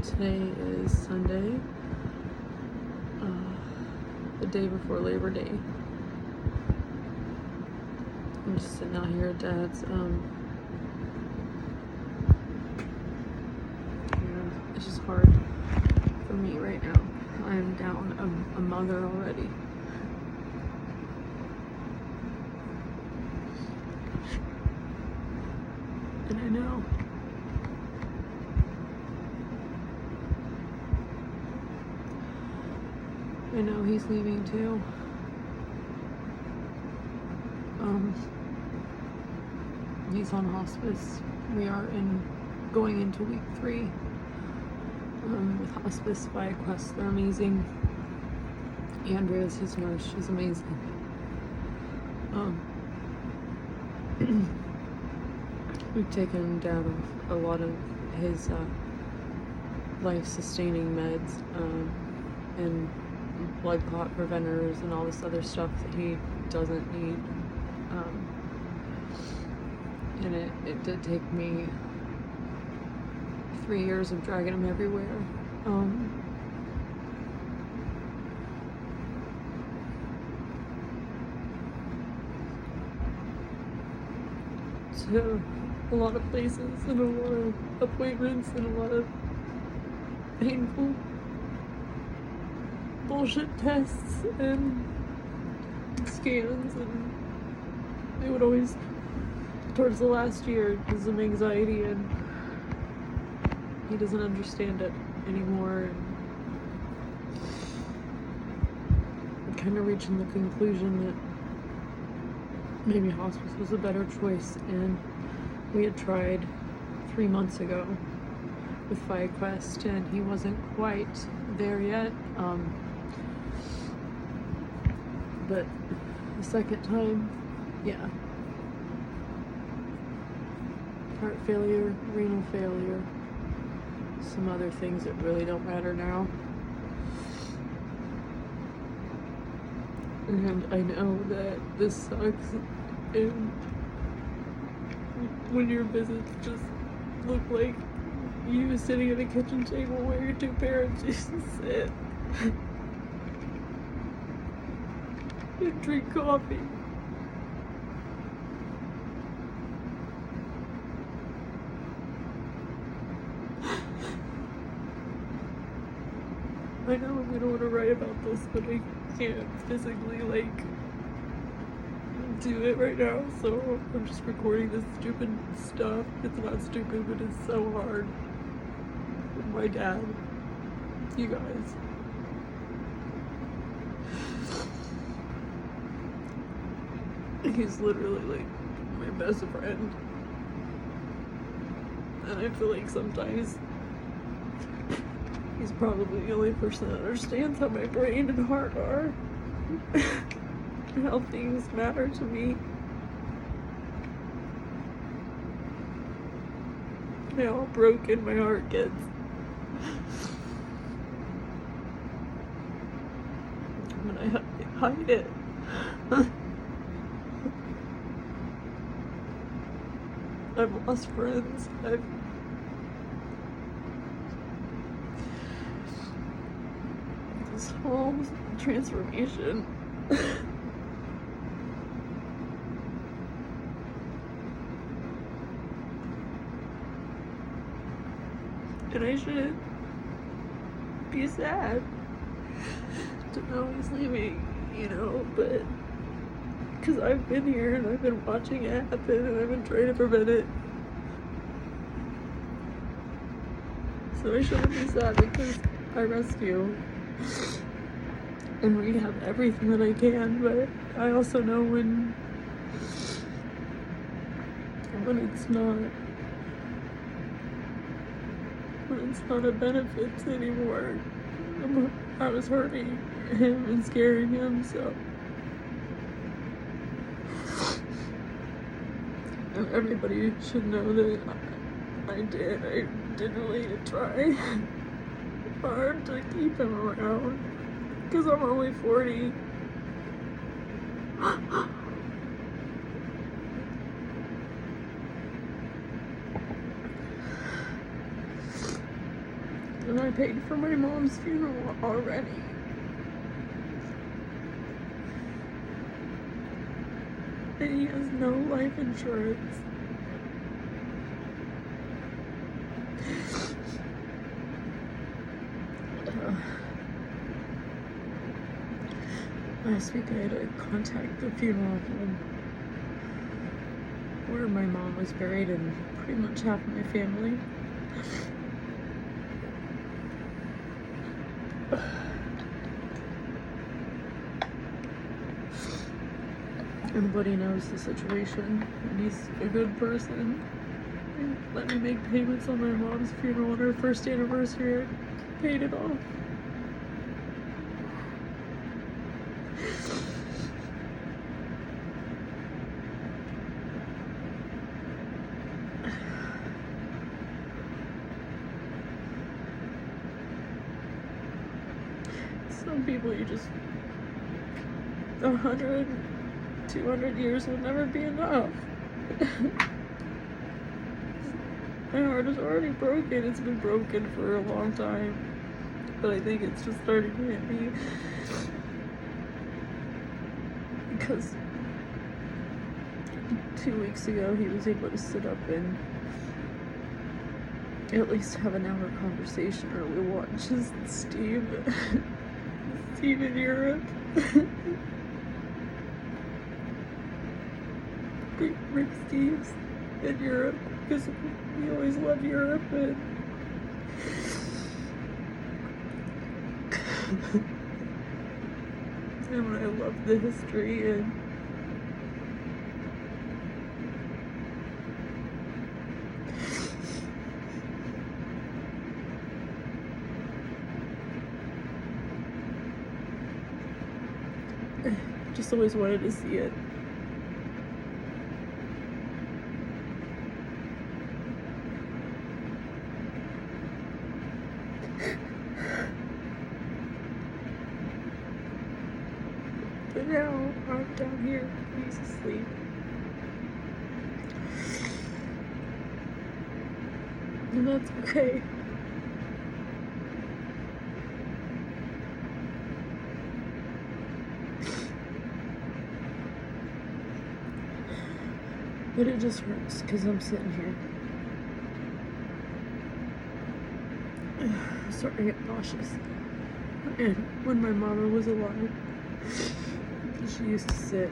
Today is Sunday, the day before Labor Day. I'm just sitting out here at Dad's. It's just hard for me right now. I'm down a mother already. And I know. I know he's leaving too. He's on hospice. We are going into week 3 with Hospice by Quest. They're amazing. Andrea's his nurse. She's amazing. We've taken Dad off a lot of his life-sustaining meds and blood clot preventers and all this other stuff that he doesn't need. And it did take me 3 years of dragging him everywhere. To a lot of places and a lot of appointments and a lot of painful bullshit tests and scans, and they would always, towards the last year, give some anxiety, and he doesn't understand it anymore. And kind of reaching the conclusion that maybe hospice was a better choice, and we had tried 3 months ago with Quest, and he wasn't quite there yet. But the second time, yeah. Heart failure, renal failure, some other things that really don't matter now. And I know that this sucks, and when your visits just look like you sitting at a kitchen table where your 2 parents used to sit and drink coffee. I know we don't want to write about this, but I can't physically, do it right now, so I'm just recording this stupid stuff. It's not stupid, but it's so hard. With my dad. You guys. He's literally, my best friend. And I feel like sometimes he's probably the only person that understands how my brain and heart are. And how things matter to me. And how broken my heart gets. When I hide it. I've lost friends. This whole transformation. And I shouldn't be sad to know he's leaving, but because I've been here and I've been watching it happen and I've been trying to prevent it. So I shouldn't be sad because I rescue and rehab everything that I can, but I also know when it's not a benefit anymore. I was hurting him and scaring him, so. And everybody should know that I did really try hard to keep him around, because I'm only 40. And I paid for my mom's funeral already. And he has no life insurance. Last week I had to contact the funeral home where my mom was buried and pretty much half of my family. Everybody knows the situation, and he's a good person. He let me make payments on my mom's funeral on her first anniversary. I paid it off. Some people, you just 100, 200 years will never be enough. My heart is already broken. It's been broken for a long time, but I think it's just starting to hit me because 2 weeks ago he was able to sit up and at least have an hour conversation, or we watched Steve in Europe. Rick Steve's in Europe, because we always love Europe, and I love the history, and just always wanted to see it. But now I'm down here, he's asleep. And that's okay. But it just hurts because I'm sitting here. Starting to get nauseous. And when my mama was alive, she used to sit.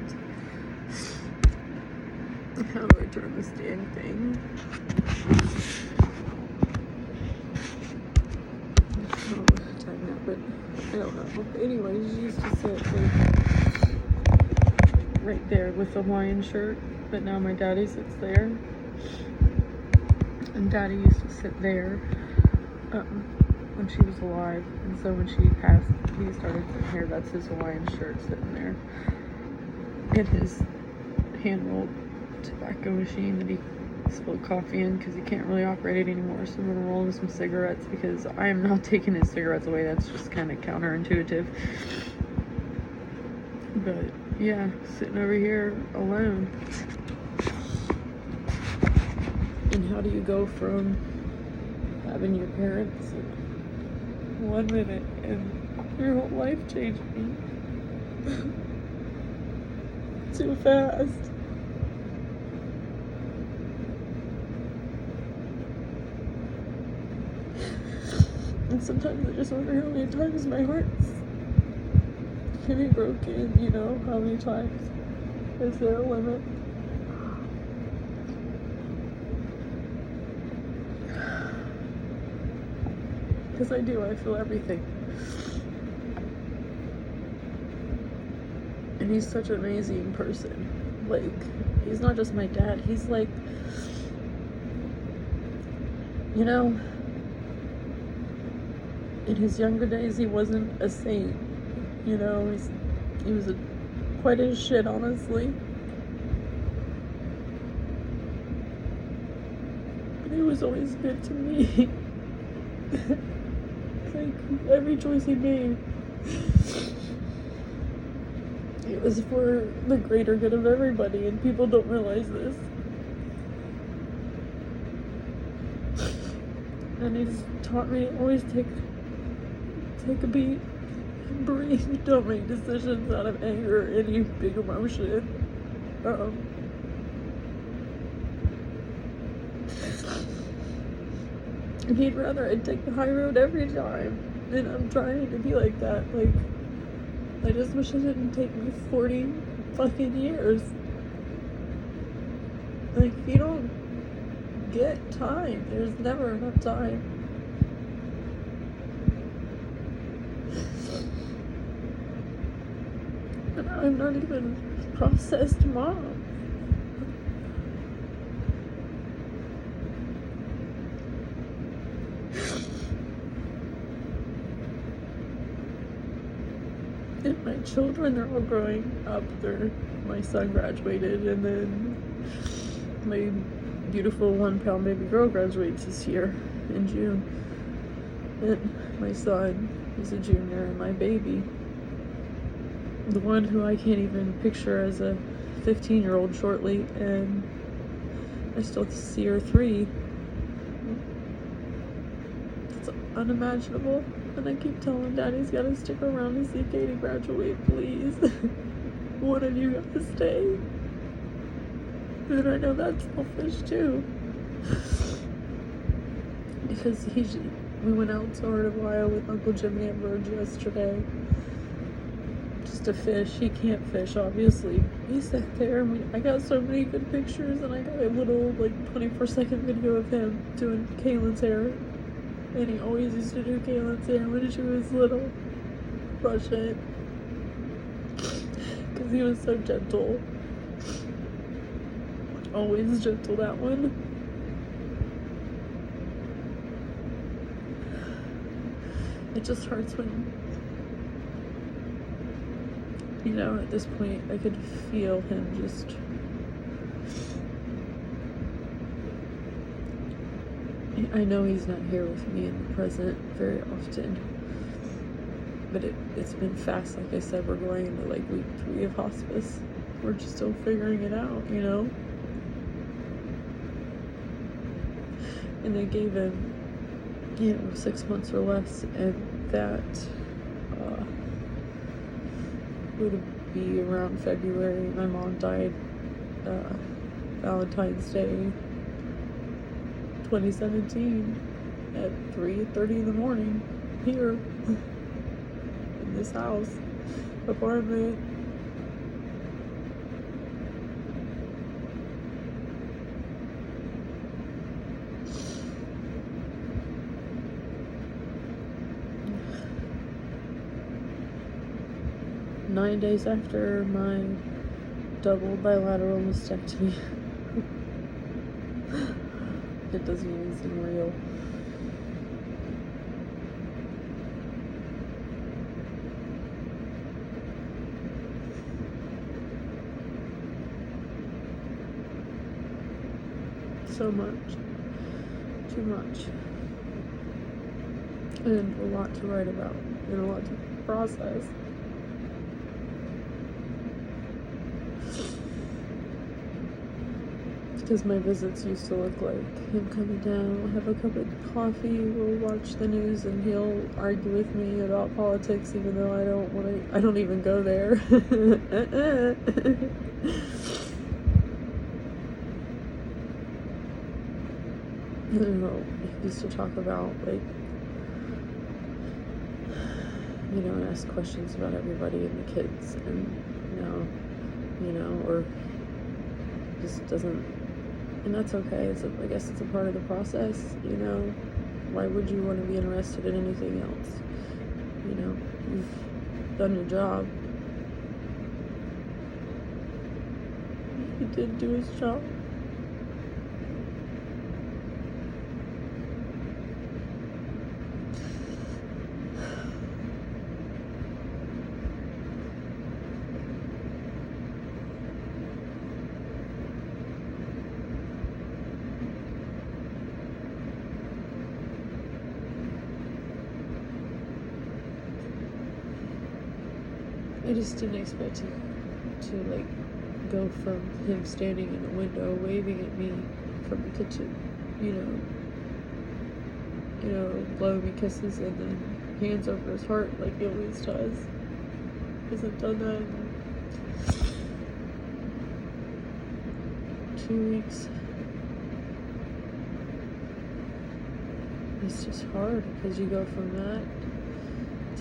How do I turn this dang thing? Oh, time out, but I don't know. Anyway, she used to sit right there with the Hawaiian shirt, but now my daddy sits there. And daddy used to sit there when she was alive, and so when she passed, he started sitting here. That's his Hawaiian shirt sitting there, and his hand-rolled tobacco machine that he spilled coffee in because he can't really operate it anymore. So I'm gonna roll him some cigarettes because I am not taking his cigarettes away. That's just kind of counterintuitive. But yeah, sitting over here alone. And how do you go from having your parents in 1 minute and your whole life changing too fast? And sometimes I just wonder how many times my heart's can be broken, you know, how many times is there a limit? Because I do, I feel everything. And he's such an amazing person. Like, he's not just my dad, he's like, you know, in his younger days he wasn't a saint, you know, he was quite a shit, honestly. But he was always good to me. Like, every choice he made, it was for the greater good of everybody, and people don't realize this. And he's taught me to always take a beat and breathe. Don't make decisions out of anger or any big emotion. And he'd rather I take the high road every time. And I'm trying to be like that. Like, I just wish it didn't take me 40 fucking years. Like, if you don't get time, there's never enough time. And I'm not even a processed mom. And my children, they're all growing up. My son graduated, and then my beautiful 1-pound baby girl graduates this year in June. And my son is a junior, and my baby, the one who I can't even picture as a 15-year-old shortly, and I still see her 3. It's unimaginable. And I keep telling Daddy's gotta stick around to see Katie graduate, please. One of you gotta stay. And I know that's selfish too. Because we went out to Heart of Ohio with Uncle Jimmy and Verge yesterday. Just to fish. He can't fish, obviously. He sat there and I got so many good pictures, and I got a little, like, 24-second video of him doing Kaylin's hair. And he always used to do Kaylin's hair when she was little. Brush it. Because he was so gentle. Always gentle, that one. It just hurts when, you know, at this point, I could feel him just... I know he's not here with me in the present very often, but it's been fast. Like I said, we're going into like week 3 of hospice. We're just still figuring it out, you know? And they gave him, 6 months or less, and that would be around February. My mom died Valentine's Day 2017 at 3:30 in the morning here in this house apartment. Nine days after my double bilateral mastectomy. It doesn't even seem real. So much. Too much. And a lot to write about. And a lot to process. Because my visits used to look like him coming down, we'll have a cup of coffee, we'll watch the news, and he'll argue with me about politics, even though I don't even go there. I don't know, he used to talk about, like, and ask questions about everybody and the kids, and, or just doesn't. And that's okay. I guess it's a part of the process, Why would you want to be interested in anything else? You've done your job. He did do his job. I just didn't expect to like go from him standing in the window waving at me from the kitchen, you know, blow me kisses and then hands over his heart like he always does. Hasn't done that in 2 weeks. It's just hard because you go from that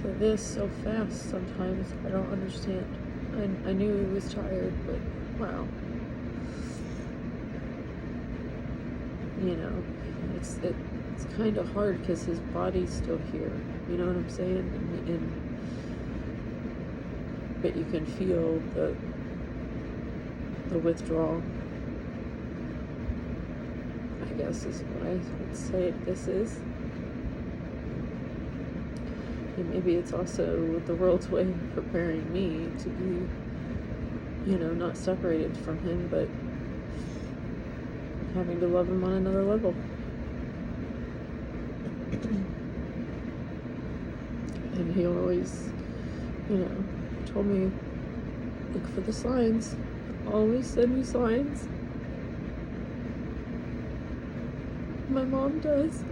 to this so fast sometimes. I don't understand. I knew he was tired, but wow. You know, it's kind of hard because his body's still here. You know what I'm saying? But you can feel the withdrawal, I guess is what I would say this is. And maybe it's also the world's way of preparing me to be, you know, not separated from him, but having to love him on another level. And he always, you know, told me, look for the signs. Always send me signs. My mom does.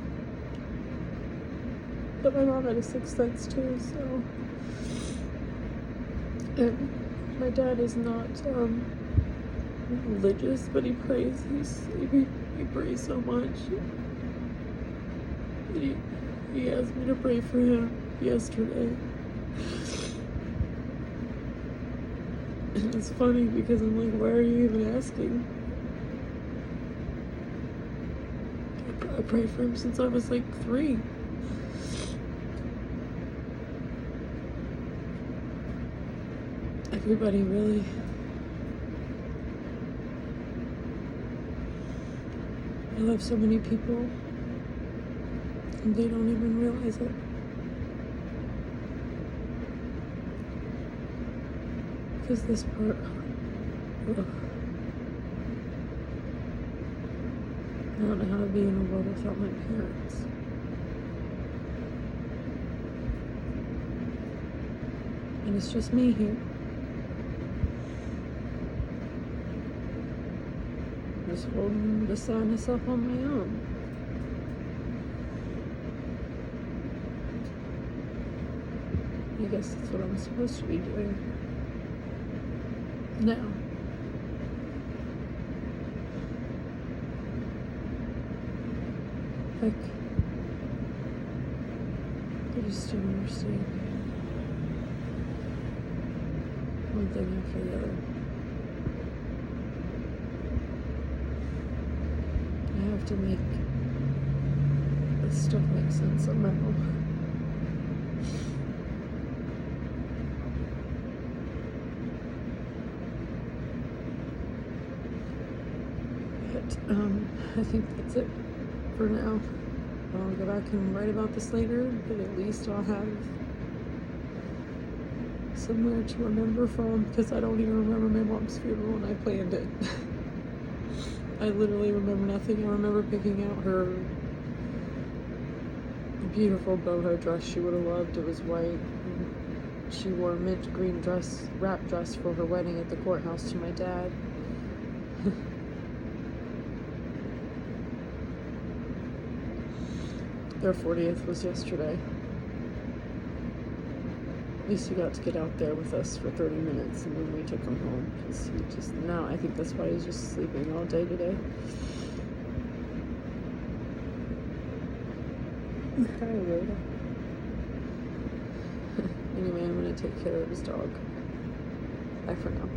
But my mom had a sixth sense too, so. And my dad is not religious, but he prays. He prays so much. And he asked me to pray for him yesterday. And it's funny because I'm like, why are you even asking? I prayed for him since I was like 3. Everybody really I love so many people and they don't even realize it. Because this part, ugh. I don't know how to be in a world without my parents. And it's just me here. Just holding the sadness up on my own. I guess that's what I'm supposed to be doing now. Like, I just don't understand. One thing after the other. I have to make this stuff make sense somehow. But I think that's it for now. I'll go back and write about this later, but at least I'll have somewhere to remember from, because I don't even remember my mom's funeral and I planned it. I literally remember nothing. I remember picking out her beautiful boho dress she would have loved. It was white. She wore a mint green dress, wrap dress for her wedding at the courthouse to my dad. Their 40th was yesterday. At least he got to get out there with us for 30 minutes and then we took him home. Because he just, now I think that's why he's just sleeping all day today. Hi, Rhoda. Anyway, I'm going to take care of his dog. Bye for now.